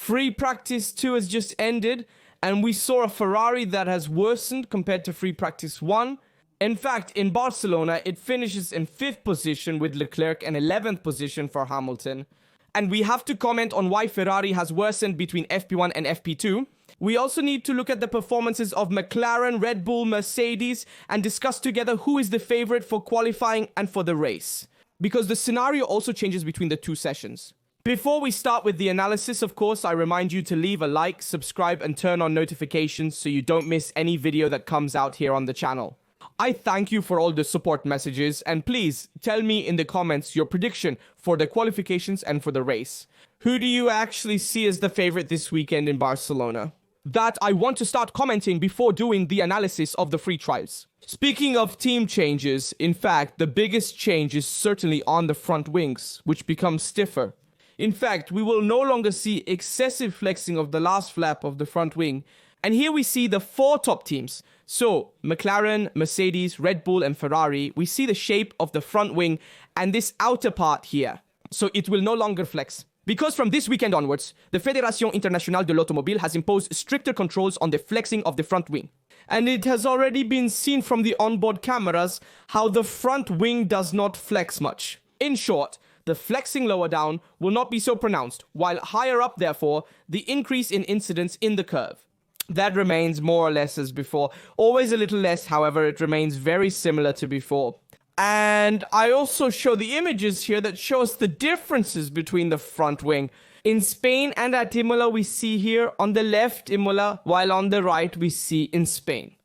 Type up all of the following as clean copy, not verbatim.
Free practice 2 has just ended, and we saw a Ferrari that has worsened compared to free practice 1. In fact, in Barcelona, it finishes in 5th position with Leclerc and 11th position for Hamilton. And we have to comment on why Ferrari has worsened between FP1 and FP2. We also need to look at the performances of McLaren, Red Bull, Mercedes, and discuss together who is the favorite for qualifying and for the race, because the scenario also changes between the two sessions. Before we start with the analysis, of course, I remind you to leave a like, subscribe, and turn on notifications so you don't miss any video that comes out here on the channel. I thank you for all the support messages, and please tell me in the comments your prediction for the qualifications and for the race. Who do you actually see as the favorite this weekend in Barcelona? That I want to start commenting before doing the analysis of the free trials. Speaking of team changes, in fact, the biggest change is certainly on the front wings, which become stiffer. In fact, we will no longer see excessive flexing of the last flap of the front wing. And here we see the 4 top teams. So, McLaren, Mercedes, Red Bull, and Ferrari. We see the shape of the front wing and this outer part here. So it will no longer flex. Because from this weekend onwards, the Fédération Internationale de l'Automobile has imposed stricter controls on the flexing of the front wing. And it has already been seen from the onboard cameras how the front wing does not flex much. In short, the flexing lower down will not be so pronounced, while higher up, therefore, the increase in incidence in the curve. That remains more or less as before. Always a little less, however, it remains very similar to before. And I also show the images here that show us the differences between the front wing. In Spain and at Imola, we see here on the left Imola, while on the right we see in Spain.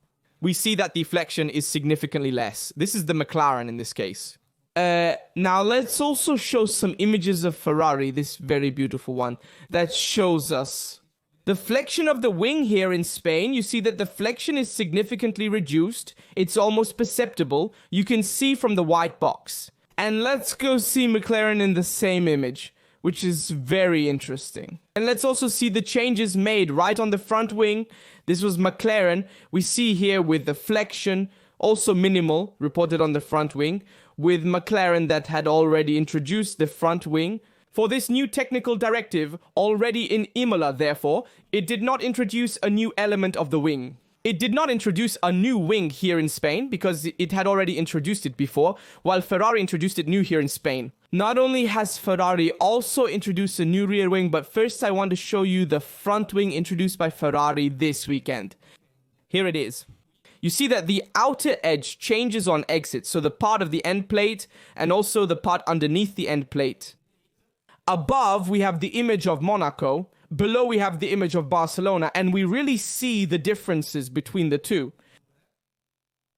We see that deflection is significantly less. This is the McLaren in this case. Now let's also show some images of Ferrari, this very beautiful one, that shows us the flexion of the wing here in Spain. You see that the flexion is significantly reduced. It's almost perceptible. You can see from the white box. And let's go see McLaren in the same image, which is very interesting. And let's also see the changes made right on the front wing. This was McLaren. We see here with the flexion, also minimal, reported on the front wing, with McLaren that had already introduced the front wing. For this new technical directive, already in Imola, therefore, it did not introduce a new element of the wing. It did not introduce a new wing here in Spain, because it had already introduced it before, while Ferrari introduced it new here in Spain. Not only has Ferrari also introduced a new rear wing, but first I want to show you the front wing introduced by Ferrari this weekend. Here it is. You see that the outer edge changes on exit, so the part of the end plate and also the part underneath the end plate. Above, we have the image of Monaco. Below, we have the image of Barcelona, and we really see the differences between the two.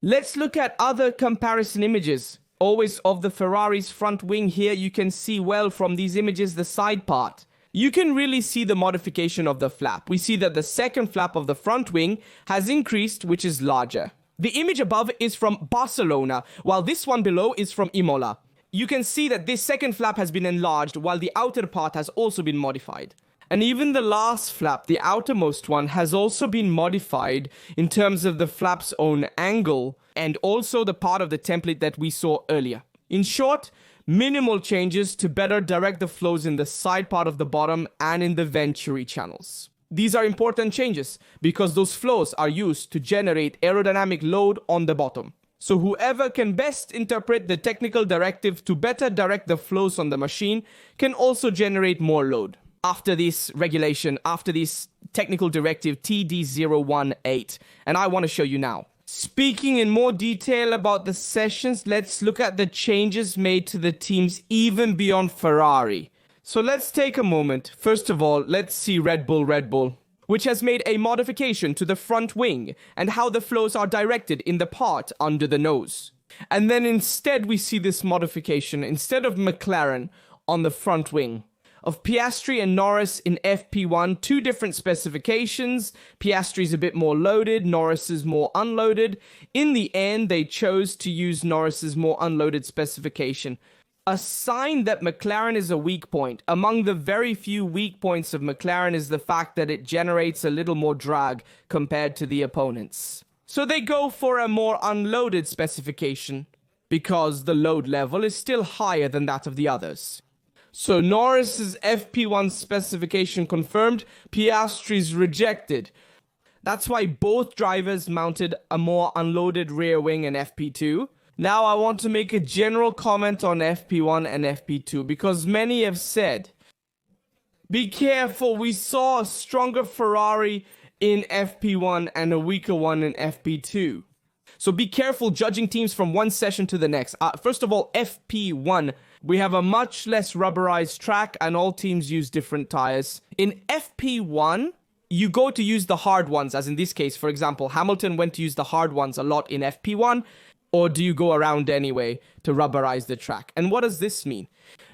Let's look at other comparison images. Always of the Ferrari's front wing here, you can see well from these images the side part. You can really see the modification of the flap. We see that the second flap of the front wing has increased, which is larger. The image above is from Barcelona, while this one below is from Imola. You can see that this second flap has been enlarged, while the outer part has also been modified. And even the last flap, the outermost one, has also been modified in terms of the flap's own angle, and also the part of the template that we saw earlier. In short, minimal changes to better direct the flows in the side part of the bottom and in the venturi channels. These are important changes because those flows are used to generate aerodynamic load on the bottom. So whoever can best interpret the technical directive to better direct the flows on the machine can also generate more load. After this regulation, after this technical directive TD018, and I want to show you now. Speaking in more detail about the sessions, let's look at the changes made to the teams even beyond Ferrari. So let's take a moment. First of all, let's see Red Bull, which has made a modification to the front wing and how the flows are directed in the part under the nose. And then instead we see this modification, instead of McLaren, on the front wing. Of Piastri and Norris in FP1, two different specifications. Piastri is a bit more loaded, Norris is more unloaded. In the end, they chose to use Norris's more unloaded specification. A sign that McLaren is a weak point. Among the very few weak points of McLaren is the fact that it generates a little more drag compared to the opponents. So they go for a more unloaded specification because the load level is still higher than that of the others. So Norris's FP1 specification confirmed, Piastri's rejected. That's why both drivers mounted a more unloaded rear wing in FP2. Now I want to make a general comment on FP1 and FP2 because many have said, be careful, we saw a stronger Ferrari in FP1 and a weaker one in FP2. So be careful judging teams from one session to the next. First of all, FP1, we have a much less rubberized track and all teams use different tires. In FP1, you go to use the hard ones, as in this case, for example, Hamilton went to use the hard ones a lot in FP1, or do you go around anyway to rubberize the track? And what does this mean?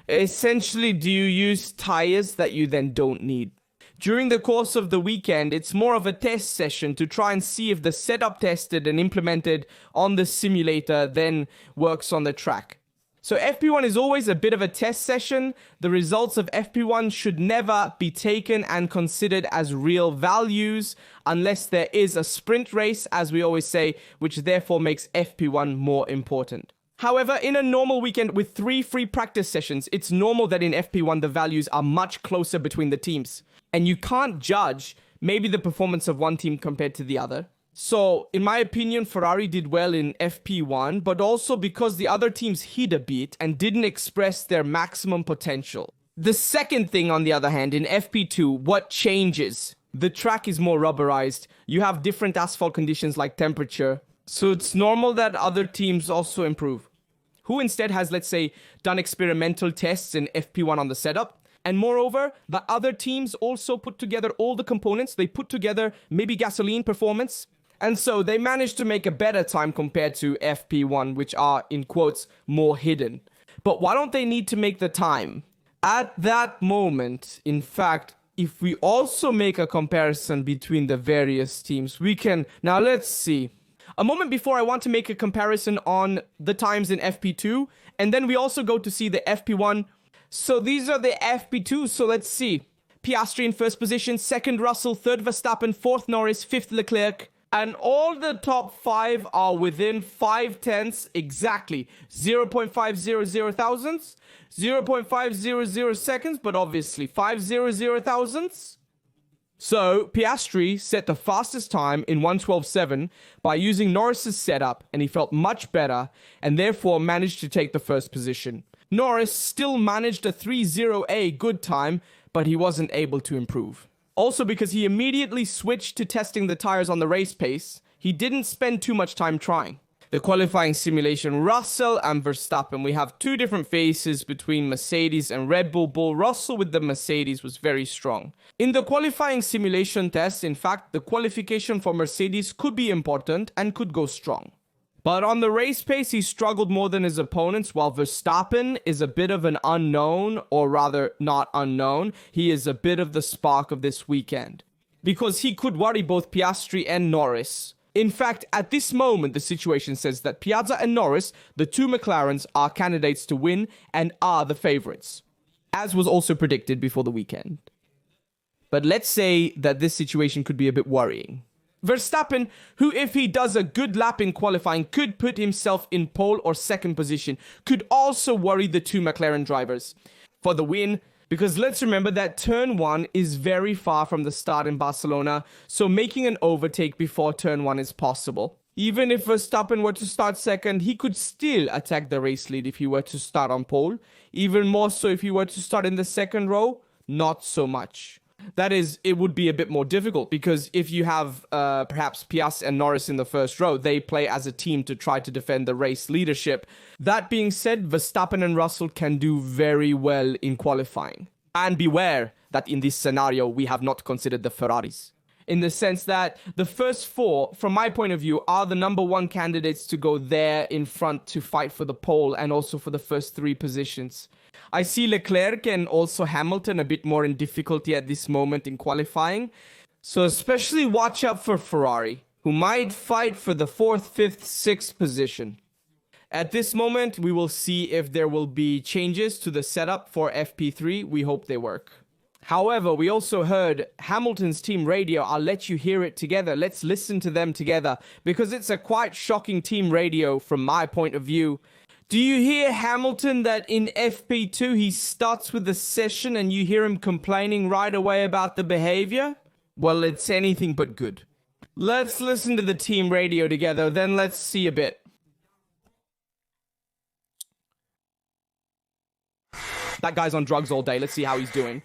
Essentially, do you use tires that you then don't need? During the course of the weekend, it's more of a test session to try and see if the setup tested and implemented on the simulator then works on the track. So FP1 is always a bit of a test session. The results of FP1 should never be taken and considered as real values unless there is a sprint race, as we always say, which therefore makes FP1 more important. However, in a normal weekend with 3 free practice sessions, it's normal that in FP1 the values are much closer between the teams. And you can't judge maybe the performance of one team compared to the other. So, in my opinion, Ferrari did well in FP1, but also because the other teams hid a bit and didn't express their maximum potential. The second thing, on the other hand, in FP2, what changes? The track is more rubberized. You have different asphalt conditions like temperature. So it's normal that other teams also improve. Who instead has, let's say, done experimental tests in FP1 on the setup? And moreover, the other teams also put together all the components. They put together maybe gasoline performance. And so they managed to make a better time compared to FP1, which are, in quotes, more hidden. But why don't they need to make the time? At that moment, in fact, if we also make a comparison between the various teams, we can... Now let's see. A moment before, I want to make a comparison on the times in FP2. And then we also go to see the FP1. So these are the FP2, so let's see. Piastri in first position, second Russell, third Verstappen, fourth Norris, fifth Leclerc. And all the top 5 are within 5/10 exactly. 0.500 thousandths, 0.500 seconds, but obviously 500 thousandths. So Piastri set the fastest time in 1:12.7 by using Norris's setup, and he felt much better and therefore managed to take the first position. Norris still managed a 3:08 good time, but he wasn't able to improve. Also because he immediately switched to testing the tires on the race pace, he didn't spend too much time trying. The qualifying simulation, Russell and Verstappen. We have 2 different faces between Mercedes and Red Bull. Russell with the Mercedes was very strong. In the qualifying simulation test, in fact, the qualification for Mercedes could be important and could go strong. But on the race pace, he struggled more than his opponents, while Verstappen is a bit of an unknown, or rather not unknown. He is a bit of the spark of this weekend, because he could worry both Piastri and Norris. In fact, at this moment, the situation says that Piazza and Norris, the 2 McLarens, are candidates to win and are the favorites, as was also predicted before the weekend. But let's say that this situation could be a bit worrying. Verstappen, who if he does a good lap in qualifying could put himself in pole or second position, could also worry the 2 McLaren drivers for the win, because let's remember that turn 1 is very far from the start in Barcelona, so making an overtake before turn 1 is possible. Even if Verstappen were to start second, he could still attack the race lead if he were to start on pole. Even more so if he were to start in the second row, not so much. That is, it would be a bit more difficult because if you have perhaps Piastri and Norris in the first row, they play as a team to try to defend the race leadership. That being said, Verstappen and Russell can do very well in qualifying. And beware that in this scenario, we have not considered the Ferraris. In the sense that the first 4, from my point of view, are the number 1 candidates to go there in front to fight for the pole and also for the first 3 positions. I see Leclerc and also Hamilton a bit more in difficulty at this moment in qualifying. So especially watch out for Ferrari, who might fight for the 4th, 5th, 6th position. At this moment, we will see if there will be changes to the setup for FP3. We hope they work. However, we also heard Hamilton's team radio. I'll let you hear it together. Let's listen to them together because it's a quite shocking team radio from my point of view. Do you hear Hamilton that in FP2 he starts with the session and you hear him complaining right away about the behavior? Well, it's anything but good. Let's listen to the team radio together, then let's see a bit. That guy's on drugs all day. Let's see how he's doing.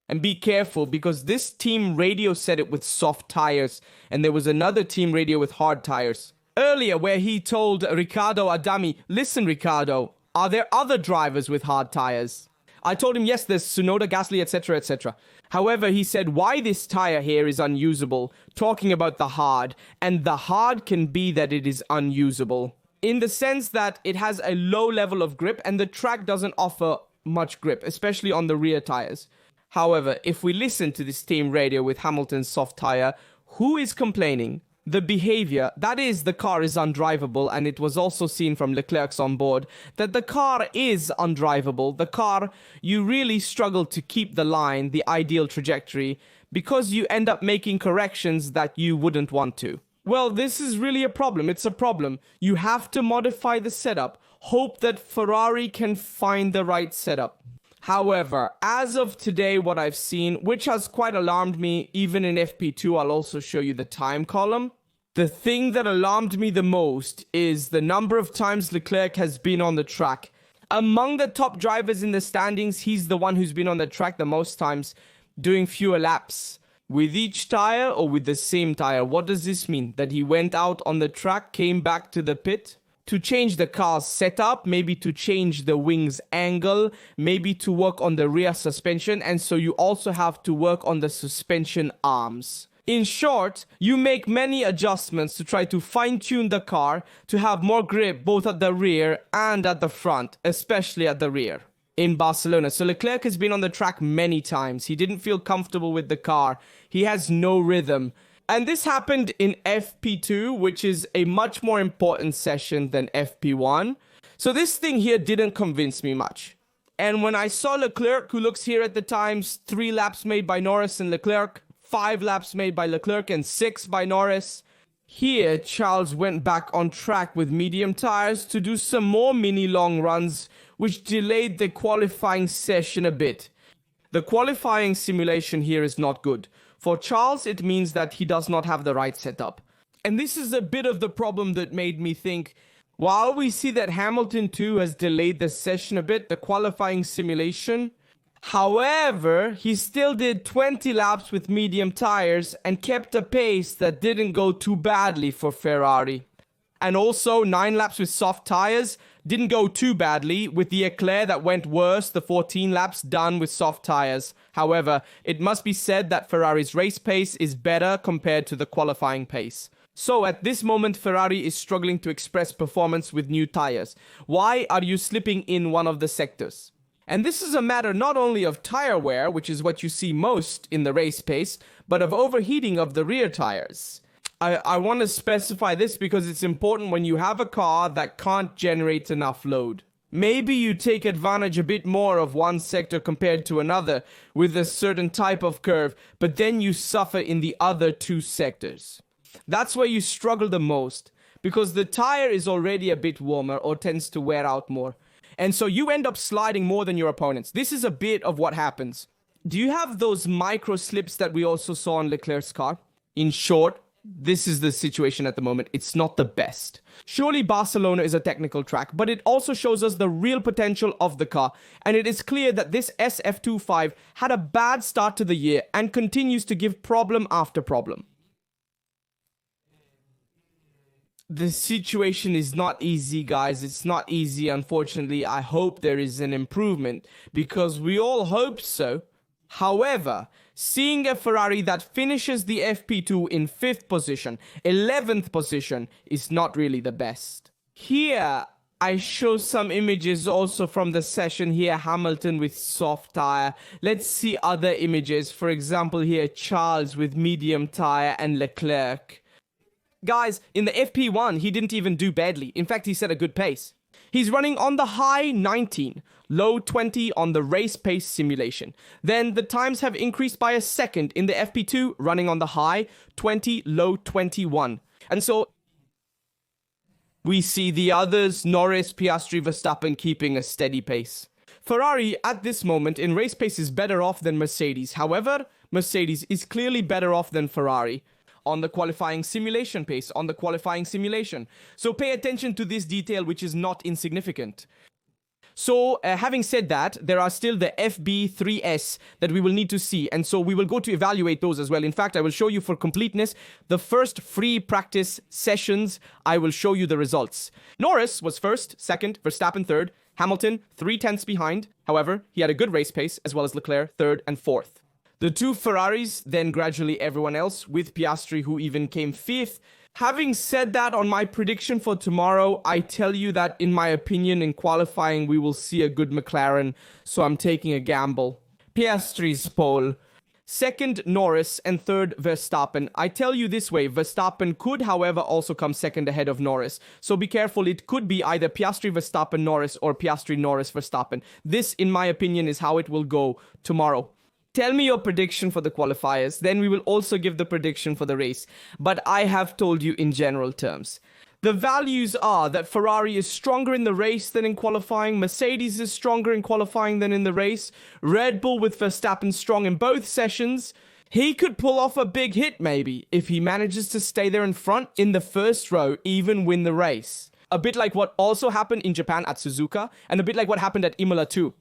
And be careful, because this team radio said it with soft tires, and there was another team radio with hard tires. Earlier, where he told Riccardo Adami, listen, Riccardo, are there other drivers with hard tires? I told him, yes, there's Tsunoda, Gasly, etc., etc. However, he said why this tire here is unusable, talking about the hard, and the hard can be that it is unusable, in the sense that it has a low level of grip, and the track doesn't offer much grip, especially on the rear tires. However, if we listen to this team radio with Hamilton's soft tire, who is complaining? The behavior, that is, the car is undrivable, and it was also seen from Leclerc's on board, that the car is undrivable. The car, you really struggle to keep the line, the ideal trajectory, because you end up making corrections that you wouldn't want to. Well, this is really a problem. It's a problem. You have to modify the setup. Hope that Ferrari can find the right setup. However, as of today, what I've seen, which has quite alarmed me, even in FP2, I'll also show you the time column. The thing that alarmed me the most is the number of times Leclerc has been on the track. Among the top drivers in the standings, he's the one who's been on the track the most times, doing fewer laps. With each tire or with the same tire? What does this mean? That he went out on the track, came back to the pit? To change the car's setup, maybe to change the wing's angle, maybe to work on the rear suspension, and so you also have to work on the suspension arms. In short, you make many adjustments to try to fine-tune the car to have more grip both at the rear and at the front, especially at the rear. In Barcelona, so Leclerc has been on the track many times. He didn't feel comfortable with the car. He has no rhythm. And this happened in FP2, which is a much more important session than FP1. So this thing here didn't convince me much. And when I saw Leclerc, who looks here at the times, 3 laps made by Norris and Leclerc, 5 laps made by Leclerc and 6 by Norris. Here, Charles went back on track with medium tires to do some more mini long runs, which delayed the qualifying session a bit. The qualifying simulation here is not good. For Charles, it means that he does not have the right setup. And this is a bit of the problem that made me think, while we see that Hamilton too has delayed the session a bit, the qualifying simulation, however, he still did 20 laps with medium tires and kept a pace that didn't go too badly for Ferrari. And also 9 laps with soft tires didn't go too badly, with the Leclerc that went worse, the 14 laps done with soft tires. However, it must be said that Ferrari's race pace is better compared to the qualifying pace. So at this moment, Ferrari is struggling to express performance with new tires. Why are you slipping in one of the sectors? And this is a matter not only of tire wear, which is what you see most in the race pace, but of overheating of the rear tires. I want to specify this because it's important when you have a car that can't generate enough load. Maybe you take advantage a bit more of one sector compared to another with a certain type of curve, but then you suffer in the other 2 sectors. That's where you struggle the most, because the tire is already a bit warmer or tends to wear out more. And so you end up sliding more than your opponents. This is a bit of what happens. Do you have those micro slips that we also saw on Leclerc's car? In short, this is the situation at the moment. It's not the best. Surely Barcelona is a technical track, but it also shows us the real potential of the car. And it is clear that this SF25 had a bad start to the year and continues to give problem after problem. The situation is not easy, guys. It's not easy, unfortunately. I hope there is an improvement, because we all hope so. However, seeing a Ferrari that finishes the FP2 in 5th position, 11th position, is not really the best. Here, I show some images also from the session here, Hamilton with soft tire. Let's see other images. For example, here, Charles with medium tire and Leclerc. Guys, in the FP1, he didn't even do badly. In fact, he set a good pace. He's running on the high 19, low 20 on the race pace simulation. Then the times have increased by a second in the FP2, running on the high 20, low 21. And so we see the others, Norris, Piastri, Verstappen, keeping a steady pace. Ferrari, at this moment, in race pace is better off than Mercedes. However, Mercedes is clearly better off than Ferrari on the qualifying simulation pace, on the qualifying simulation. So pay attention to this detail, which is not insignificant. So, having said that, there are still the FB3S that we will need to see. And so we will go to evaluate those as well. In fact, I will show you for completeness the first free practice sessions. I will show you the results. Norris was first, second, Verstappen third, Hamilton 3/10 behind. However, he had a good race pace, as well as Leclerc third and fourth. The two Ferraris, then gradually everyone else, with Piastri, who even came fifth. Having said that, on my prediction for tomorrow, I tell you that, in my opinion, in qualifying, we will see a good McLaren, so I'm taking a gamble. Piastri's pole. Second, Norris, and third, Verstappen. I tell you this way, Verstappen could, however, also come second ahead of Norris. So be careful, it could be either Piastri, Verstappen, Norris, or Piastri, Norris, Verstappen. This, in my opinion, is how it will go tomorrow. Tell me your prediction for the qualifiers, then we will also give the prediction for the race. But I have told you in general terms. The values are that Ferrari is stronger in the race than in qualifying, Mercedes is stronger in qualifying than in the race, Red Bull with Verstappen strong in both sessions. He could pull off a big hit maybe, if he manages to stay there in front in the first row, even win the race. A bit like what also happened in Japan at Suzuka, and a bit like what happened at Imola too.